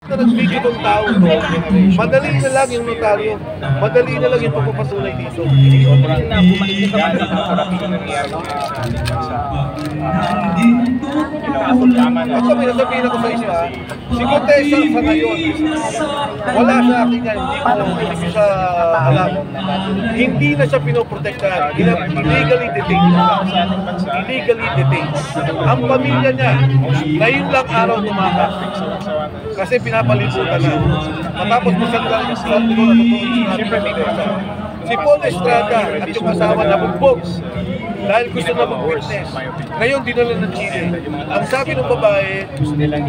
na nag-video tong tao to, madali na lang yung notaryo. Madali na lang yung pagpapatunay dito. Sobrang na bumalik ka ba ng corruption na nangyayari sa ating bansa. At kami, nasabihin ako sa inyo si Contessa sa ngayon, wala sa akin yan, hindi ko siya alam. Hindi na siya pinoprotektahan, illegally detained na siya. Illegally detained. Ang pamilya niya, ngayon lang araw tumakas. Kasi pinapalibutan na. Matapos masaglang yung sabi ko na totoo, siyempre may si Paul Estrada at yung asawa na bugbog dahil gusto na mag-witness. Ngayon, dinala ng Chile. Ang sabi ng babae,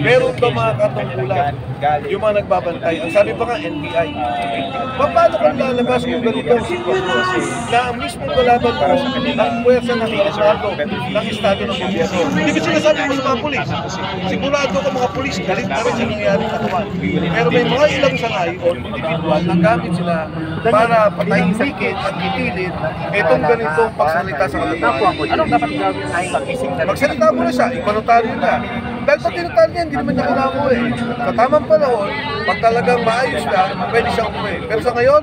meron ba mga katungkulan yung mga nagbabantay? Ang sabi pa nga, NBI. Paano kung lalabas kung ganitong sitwasyon na ang mismong kalaban mo ang puwersa ng Estado, ng Estado ng gobyerno? Hindi ko sinasabi mo sa mga pulis. Sigurado ko mga pulis, galit na rin sa nangyayari sa katawan. Pero may mga ilang sangay o individual na gamit sila para patahimikin at itilin itong ganitong pagsalita sa katotohanan. Anong dapat gawin ay mag-ising na Magsalita mo na siya, ipanotaryo na. Dahil pag tinotaryo niya, hindi naman niya kailangan mo Sa tamang panahon, pag talagang maayos na, pwede siyang umuwi. Pero sa ngayon,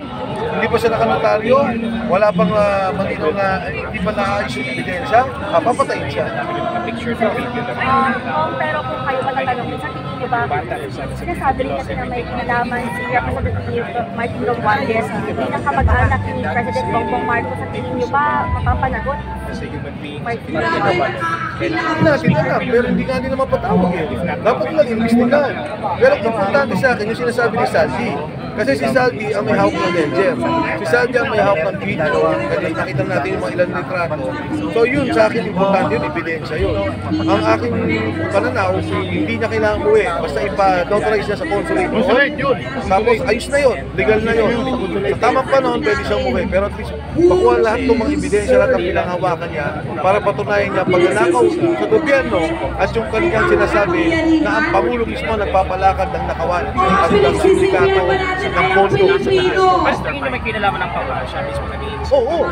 hindi pa siya nakanotaryo, wala pang matino na hindi pa naayos yung ebidensya, papatayin siya. Pero kung kayo matatanong, sa tingin niyo ba, sinasabi rin kasi na may kinalaman si Representative Martin Romualdez, bilang kamag-anak ni President Bongbong Marcos, sa tingin niyo ba mapapanagot? Hindi natin alam, pero hindi nga nila mapatawag Dapat lang imbestigahan. Pero importante sa akin yung sinasabi ni Saldi. Kasi si Saldi ang may hawak ng ledger. Si Saldi ang may hawak ng video. Kasi nakita natin yung mga ilang litrato. So yun, sa akin importante yun, ebidensya yun. Ang aking pananaw, hindi niya kailangan umuwi. Basta ipa-notarize niya sa consulate. Tapos ayos na yun, legal na yun. Sa tamang panahon, pwede siyang umuwi. Pero at least, makuha lahat ng mga ebidensya lahat ang pinanghawakan niya para patunayan niya pagnanakaw sa gobyerno at yung kanyang sinasabi na ang Pangulo mismo nagpapalakad ng nakawan at ng sindikato ng pondo. Mas tingin nyo may kinalaman ng papa siya mismo naging Oo.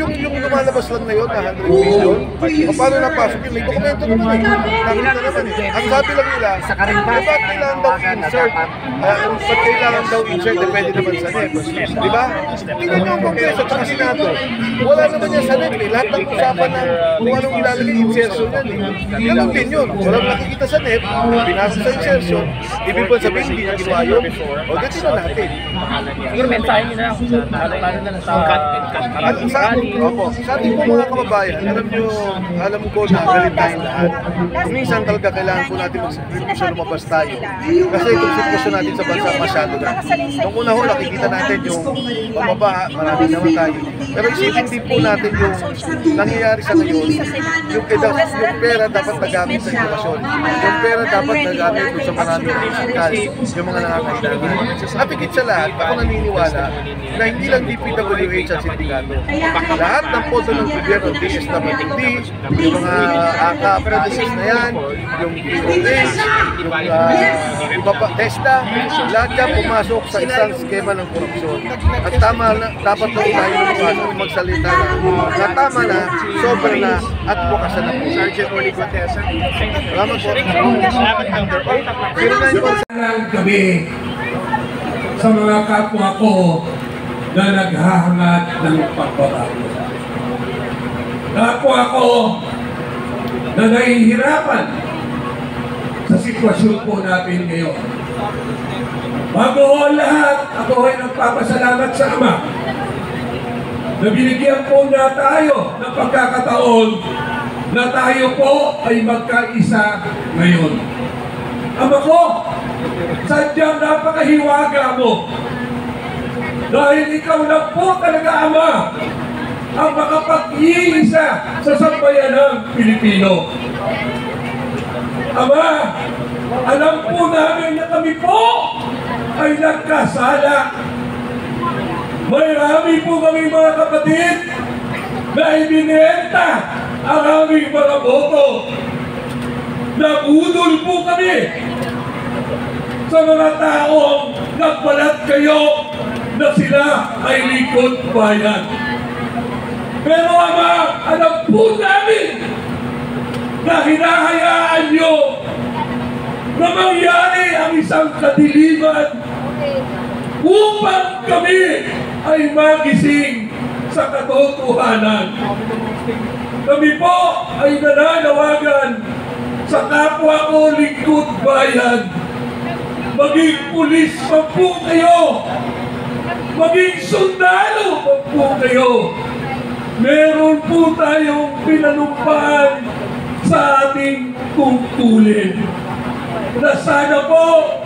Yung lumalabas lang na yun na 100 million, paano napasok yun? May dokumento naman Nakita naman Ang sabi lang nila, ba't kailangan daw insert? Ba't kailangan daw insert? Depende naman sa NEP. Di ba? Tingnan nyo ang Kongreso at Senado. Wala naman yan sa NEP. Lahat ng usapan ng kung anong ilalagay insertion yan. Ganun din yun. Walang nakikita sa NEP, pinasa sa insertion, ibig ba sabihin hindi na ginawa yun? O dito na natin. siguro mensahe nyo na lang lalo na sa Sa ating po mga kababayan, alam ko na galit tayong lahat. Minsan talaga kailangan po natin magsakripisyon lumabas tayo. Kasi itong sitwasyon natin sa bansa masyado na. Nung una ho, nakikita natin yung pambabaha, marami naman tayo. Pero isipin din po natin yung nangyayari sa ngayon, yung pera dapat nagamit sa edukasyon. Yung pera dapat nagamit sa maraming hospital, yung mga nangangailangan. At higit sa lahat, ako naniniwala na hindi lang DPWH ang sindikato. Lahat ng pondo ng gobyerno, DSWD, yung mga AKA apprentices na yan, yung POH, yung iba pa, TESDA, lahat yan pumasok sa isang skema ng korupsyon. At tama na, dapat na tayo lumabas magsalita na tama na, sobra na, at bukas na po. Sergeant Oli Contessa. Salamat po. Gabi sa mga kapwa ko na naghahangad ng pagbabago. Kapwa ko na nahihirapan sa sitwasyon po natin ngayon. Bago ang lahat, ako ay nagpapasalamat sa Ama na binigyan po na tayo ng pagkakataon na tayo po ay magkaisa ngayon. Ama ko, sadyang napakahiwaga mo dahil ikaw na po talaga, Ama, ang makapag-iisa sa sambayan ng Pilipino. Ama, alam po namin na kami po ay nagkasala. Marami po kami mga kapatid na ibinenta ang aming mga boto. Nabudol po kami sa mga taong nagbalat kayo na sila ay lingkod bayan. Pero Ama, alam po namin na hinahayaan nyo na mangyari isang kadiliman upang kami ay magising sa katotohanan. Kami po ay nananawagan sa kapwa ko lingkod bayan. Maging pulis pa po kayo, maging sundalo pa po kayo. Meron po tayong pinanumpaan sa ating tungkulin na sana po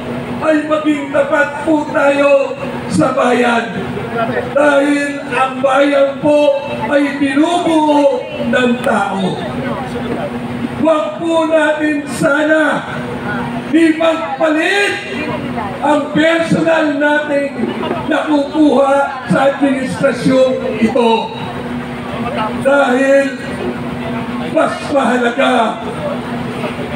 ay maging tapat po tayo sa bayan. Dahil ang bayan po ay binubuo ng tao. Huwag po natin sana ipagpalit ang personal nating nakukuha sa administrasyong ito. Dahil mas mahalaga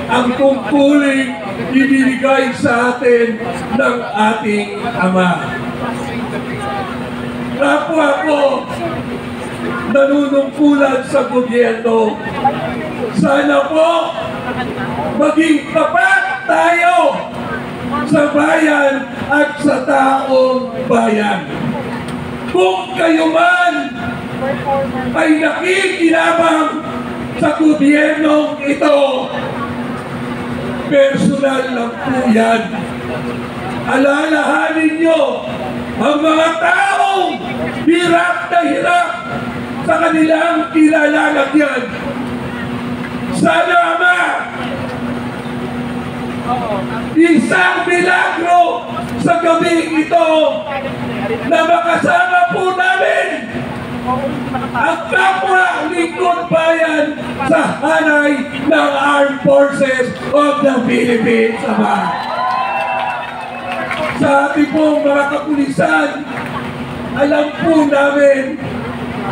ang tungkuling ibinigay sa atin ng ating Ama. Kapwa ko nanunungkulan sa gobyerno, sana po maging tapat tayo sa bayan at sa taong bayan. Kung kayo man ay nakikinabang sa gobyernong ito, personal lang po yan. Alalahanin nyo ang mga taong hirap na hirap sa kanilang kilalagyan. Sana Ama, isang milagro sa gabing ito na makasama po namin ang kapwa lingkod bayan sa hanay ng Armed Forces of the Philippines, Ama. Sa ating pong mga kapulisan, alam po namin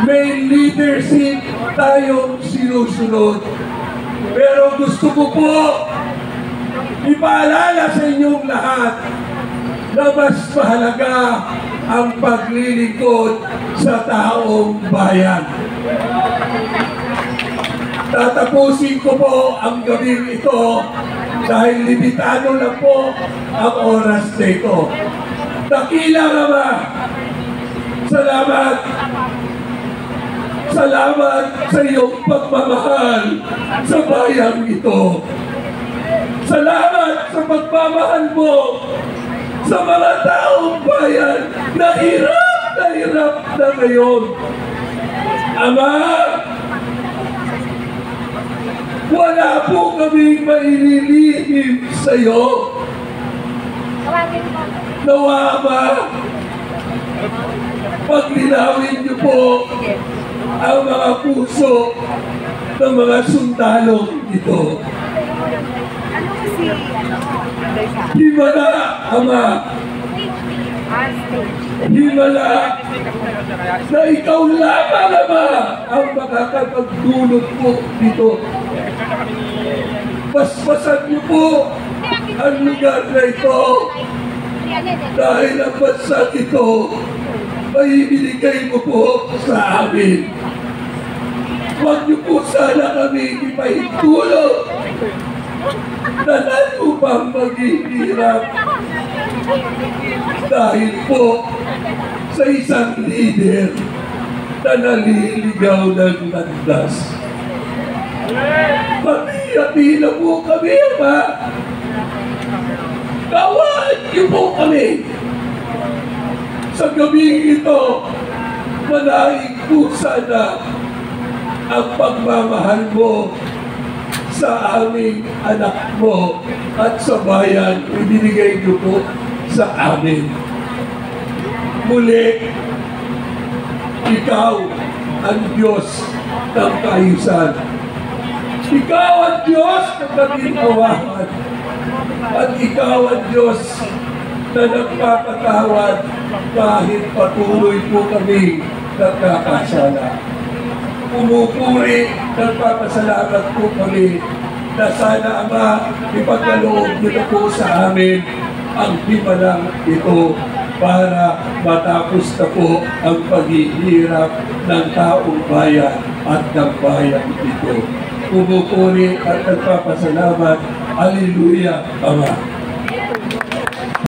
may leadership tayong sinusunod. Pero gusto ko po ipaalala sa inyong lahat na mas mahalaga ang paglilingkod sa taong bayan. Tatapusin ko po ang gabing ito dahil limitado lang po ang oras nito. Dakilang Ama, salamat. Salamat sa iyong pagmamahal sa bayang ito. Salamat sa pagmamahal mo sa mga taong bayan na hirap na ngayon. Ama, wala po kaming maililihim sa iyo. Nawa, Ama, paglinawin niyo po ang mga puso ng mga sundalong ito. Himala, Ama. Himala na ikaw lamang, Ama, ang makakapagdulot po dito. Paspasan niyo po ang lugar na ito dahil ang bansang ito ay ibinigay mo po sa amin. Huwag niyo po sana kami ipahintulot na lalo pang maghihirap dahil po sa isang leader na naliligaw ng landas. Pati-hati na po kami, Ama. Kawaan niyo po kami. Sa gabing ito, manaig po sana ang pagmamahal mo sa aming anak mo at sa bayan ibinigay niyo po sa amin. Muli, ikaw ang Diyos ng kaayusan. Ikaw ang Diyos ng kaginhawahan. At ikaw ang Diyos na nagpapatawad kahit patuloy po kami nagkakasala. Pumupuri, nagpapasalamat po kami na sana, Ama, ipagkaloob niyo na po sa amin ang himalang ito para matapos na po ang paghihirap ng taong bayan at ng bayan ito. Pumupuri at nagpapasalamat. Hallelujah, Ama.